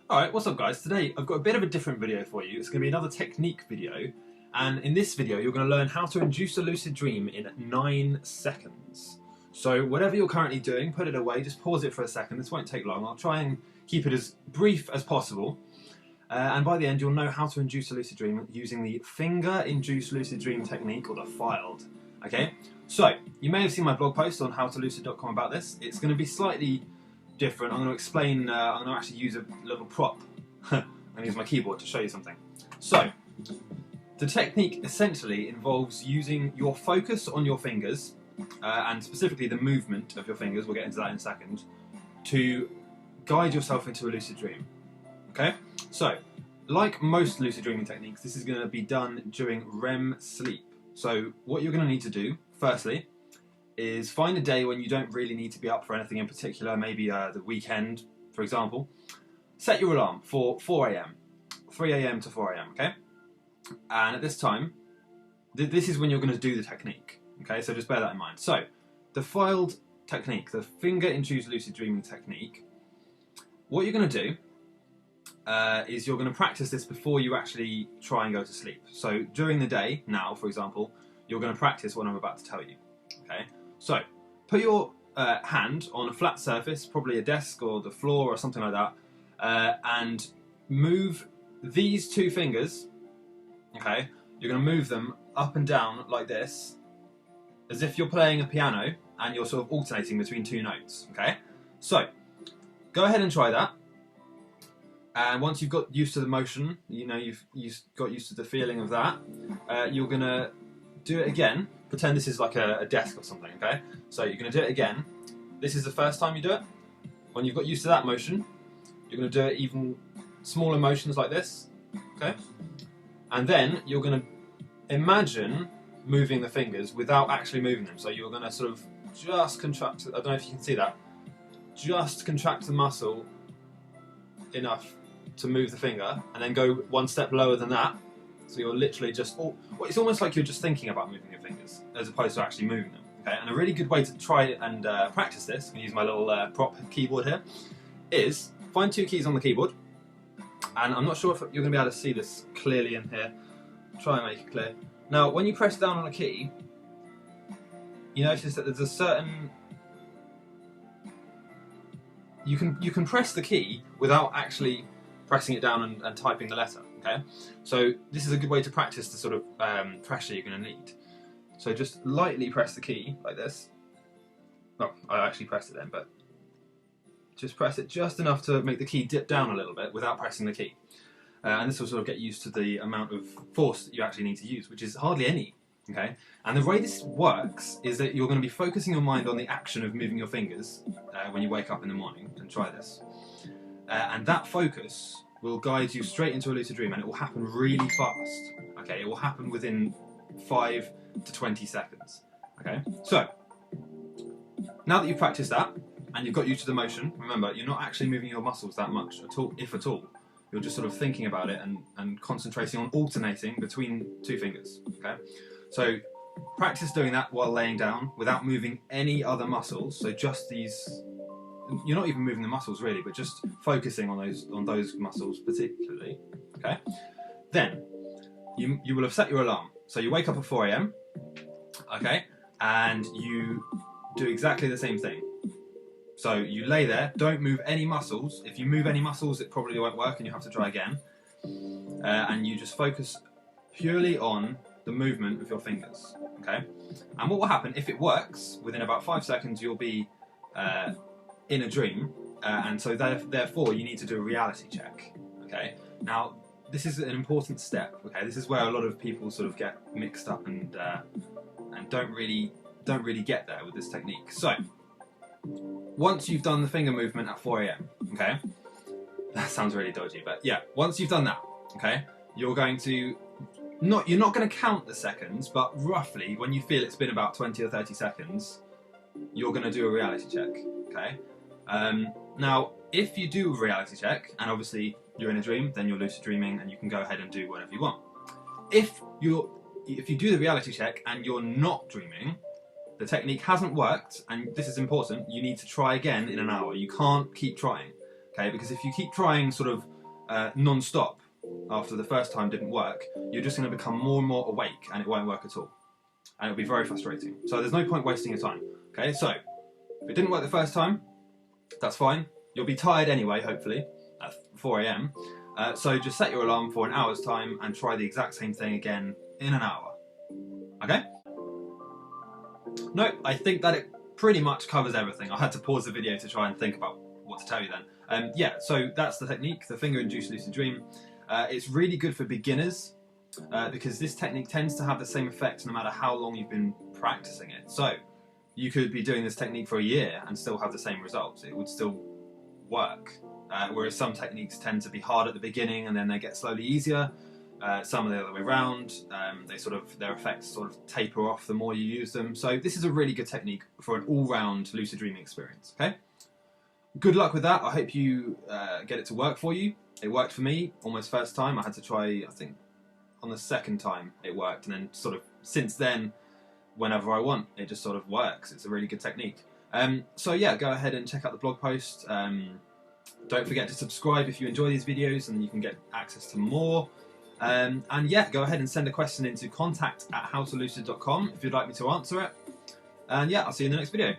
Alright, what's up guys? Today I've got a bit of a different video for you. It's going to be another technique video, and in this video you're going to learn how to induce a lucid dream in 9 seconds. So whatever you're currently doing, put it away, just pause it for a second. This won't take long. I'll try and keep it as brief as possible. And by the end you'll know how to induce a lucid dream using the finger-induced lucid dream technique, or the filed. Okay? So, you may have seen my blog post on howtolucid.com about this. It's going to be slightly different. I'm going to explain, I'm going to actually use a little prop. I'm going to use my keyboard to show you something. So, the technique essentially involves using your focus on your fingers, and specifically the movement of your fingers, we'll get into that in a second, to guide yourself into a lucid dream. Okay? So, like most lucid dreaming techniques, this is going to be done during REM sleep. So, what you're going to need to do, firstly, is find a day when you don't really need to be up for anything in particular, maybe the weekend, for example. Set your alarm for 4 AM, 3 AM to 4 AM, okay? And at this time, this is when you're going to do the technique, okay? So just bear that in mind. So, the filed technique, the finger-induced lucid dreaming technique, what you're going to do is you're going to practice this before you actually try and go to sleep. So during the day, now for example, you're going to practice what I'm about to tell you, okay? So, put your hand on a flat surface, probably a desk or the floor or something like that, and move these two fingers, okay? You're going to move them up and down like this, as if you're playing a piano and you're sort of alternating between two notes, okay? So, go ahead and try that. And once you've got used to the motion, you know, you've got used to the feeling of that, you're going to do it again. Pretend this is like a desk or something, okay? So you're going to do it again. This is the first time you do it. When you've got used to that motion, you're going to do it even smaller motions like this, okay? And then you're going to imagine moving the fingers without actually moving them. So you're going to sort of just contract, I don't know if you can see that, just contract the muscle enough to move the finger, and then go one step lower than that. So you're literally just, it's almost like you're just thinking about moving your fingers, as opposed to actually moving them. Okay? And a really good way to try and practice this, I'm going to use my little prop keyboard here, is find two keys on the keyboard. And I'm not sure if you're going to be able to see this clearly in here. Try and make it clear. Now, when you press down on a key, you notice that there's a certain... You can press the key without actually pressing it down and typing the letter, okay? So this is a good way to practice the sort of pressure you're going to need. So just lightly press the key, like this. Well, I actually pressed it then, but just press it just enough to make the key dip down a little bit without pressing the key. And this will sort of get used to the amount of force that you actually need to use, which is hardly any, okay? And the way this works is that you're going to be focusing your mind on the action of moving your fingers when you wake up in the morning, and try this. And that focus will guide you straight into a lucid dream, and it will happen really fast. Okay, it will happen within 5 to 20 seconds. Okay, so now that you've practiced that and you've got used to the motion, remember you're not actually moving your muscles that much at all, if at all. You're just sort of thinking about it and concentrating on alternating between two fingers. Okay, so practice doing that while laying down without moving any other muscles. So just these. You're not even moving the muscles really, but just focusing on those muscles particularly. Okay. Then you will have set your alarm. So you wake up at 4 AM. Okay, and you do exactly the same thing. So you lay there, don't move any muscles. If you move any muscles, it probably won't work, and you have to try again. And you just focus purely on the movement of your fingers. Okay. And what will happen if it works? Within about 5 seconds, you'll be in a dream, and so therefore you need to do a reality check. Okay, now this is an important step. Okay, this is where a lot of people sort of get mixed up and don't really get there with this technique. So once you've done the finger movement at 4 AM, okay, that sounds really dodgy, but yeah, once you've done that, okay, you're going to you're not going to count the seconds, but roughly when you feel it's been about 20 or 30 seconds, you're going to do a reality check. Okay. Now, if you do a reality check, and obviously you're in a dream, then you're lucid dreaming, and you can go ahead and do whatever you want. If you do the reality check and you're not dreaming, the technique hasn't worked, and this is important, you need to try again in an hour. You can't keep trying, okay? Because if you keep trying sort of non-stop after the first time didn't work, you're just going to become more and more awake and it won't work at all. And it'll be very frustrating. So there's no point wasting your time. Okay, so if it didn't work the first time, that's fine. You'll be tired anyway, hopefully, at 4 AM. So just set your alarm for an hour's time and try the exact same thing again in an hour. Okay? No, I think that it pretty much covers everything. I had to pause the video to try and think about what to tell you then. Yeah, so that's the technique, the finger-induced lucid dream. It's really good for beginners because this technique tends to have the same effect no matter how long you've been practicing it. So you could be doing this technique for a year and still have the same results. It would still work. Whereas some techniques tend to be hard at the beginning and then they get slowly easier. Some are the other way around. Their effects sort of taper off the more you use them. So this is a really good technique for an all-round lucid dreaming experience. Okay. Good luck with that. I hope you get it to work for you. It worked for me almost first time. I had to try, I think, on the second time it worked, and then sort of since then, whenever I want, it just sort of works. It's a really good technique. So yeah, go ahead and check out the blog post. Don't forget to subscribe if you enjoy these videos, and you can get access to more. And yeah, go ahead and send a question into contact@howtolucid.com if you'd like me to answer it. And yeah, I'll see you in the next video.